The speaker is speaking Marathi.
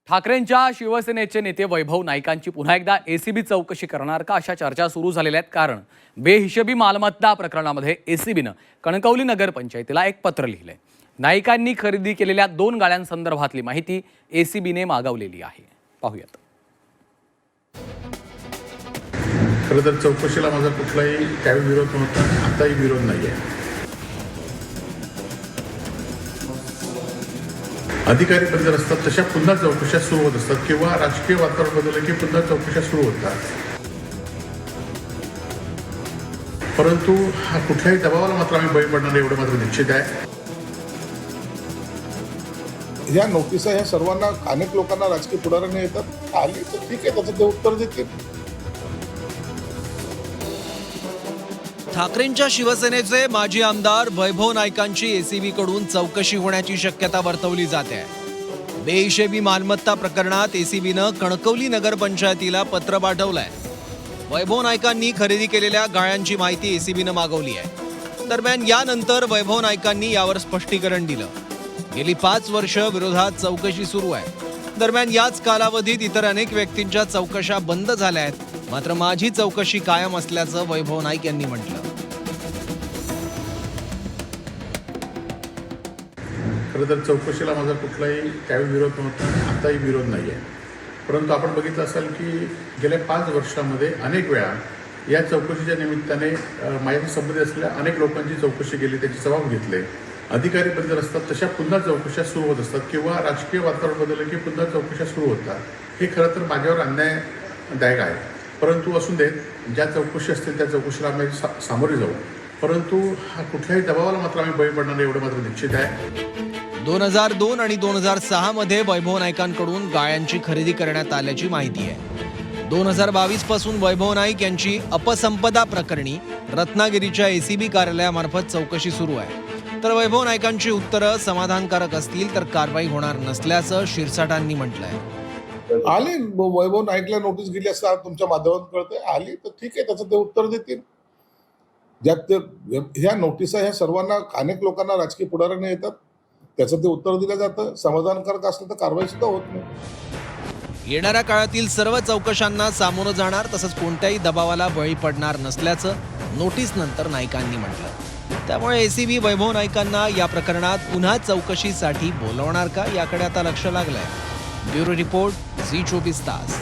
ठाकरेंच्या शिवसेनेचे नेते वैभव नाईकांची पुन्हा एकदा एसीबी चौकशी करणार का अशा चर्चा सुरू झालेल्या आहेत। कारण बेहिशेबी मालमत्ता प्रकरणामध्ये एसीबीनं कणकवली नगरपंचायतीला एक पत्र लिहिलंय। नाईकांनी खरेदी केलेल्या 2 गाळ्यांसंदर्भातली माहिती एसीबीने मागवलेली आहे। पाहूयात। खरं तर चौकशीला माझा कुठलाही त्यावेळी विरोध नव्हता, आताही विरोध नाही आहे। अधिकारी बदल असतात तशा पुन्हा चौकशा सुरू होत असतात किंवा राजकीय वातावरण बदललं की पुन्हा चौकशा सुरू होतात। परंतु कुठल्याही दबावाला मात्र आम्ही बळी पडणार एवढं मात्र निश्चित आहे। ह्या नोटिसा ह्या सर्वांना अनेक लोकांना राजकीय पुढाऱ्यांना येतात, आली तर ठीक आहे, त्याचं ते उत्तर देतील। ठाकरेंच्या शिवसेनेचे माजी आमदार वैभव नाईकांची एसीबी कडून चौकशी होण्याची शक्यता वर्तवली जाते। बेहिशेबी मालमत्ता प्रकरणात एसीबीनं कणकवली नगरपंचायतीला पत्र पाठवलंय। वैभव नाईकांनी खरेदी केलेल्या गाळ्यांची माहिती एसीबीनं मागवली आहे। दरम्यान यानंतर वैभव नाईकांनी यावर स्पष्टीकरण दिलं। गेली 5 वर्ष विरोधात चौकशी सुरू आहे। दरम्यान याच कालावधीत इतर अनेक व्यक्तींच्या चौकशा बंद झाल्या आहेत, मात्र माझी चौकशी कायम असल्याचं वैभव नाईक यांनी म्हटलं। खरं तर चौकशीला माझा कुठलाही त्यावेळी विरोध नव्हता, आताही विरोध नाही आहे। परंतु आपण बघितलं असाल की गेल्या 5 वर्षामध्ये अनेक वेळा या चौकशीच्या निमित्ताने माझ्याशी संबंधित असलेल्या अनेक लोकांची चौकशी केली, त्याचे जबाब घेतले। अधिकारी बदल असतात तशा पुन्हा चौकशा सुरू होत असतात किंवा राजकीय वातावरण बदललं की पुन्हा चौकशा सुरू होतात। हे खरं तर माझ्यावर अन्यायदायक आहे। परंतु असून देत, ज्या चौकशी असतील त्या चौकशीला आम्ही सामोरे जाऊ, परंतु कुठल्याही दबावाला मात्र आम्ही बळी पडणार एवढं मात्र निश्चित आहे। 2002 आणि 2006 मध्ये वैभव नाईकांकडून गाळ्यांची खरेदी करण्यात आल्याची माहिती आहे। 2022 पासून वैभव नाईक यांची अपसंपदा प्रकरणी रत्नागिरीच्या एसीबी कार्यालयामार्फत चौकशी सुरू आहे। तर वैभव नाईकांची उत्तरं समाधानकारक असतील तर कारवाई होणार नसल्याचं शिरसाटांनी म्हटलंय। आले वैभव नाईकला नोटीस गेली असता तुमच्या माध्यमातून कळते, आली तर ठीक आहे, त्याचं ते उत्तर देतील। ज्यात ते ह्या नोटिसा ह्या सर्वांना अनेक लोकांना राजकीय पुढाऱ्यांना येतात, त्याचं ते उत्तर दिलं जातं। समाधानकारक असलं तर कारवाई सुद्धा होत नाही। येणाऱ्या काळातील सर्व चौकशांना सामोरं जाणार, तसंच कोणत्याही दबावाला बळी पडणार नसल्याचं नोटीस नंतर नाईकांनी म्हटलं। त्यामुळे एसीबी वैभव नाईकांना या प्रकरणात पुन्हा चौकशीसाठी बोलवणार का, याकडे आता लक्ष लागलंय। ब्युरो रिपोर्ट, झी 24 तास।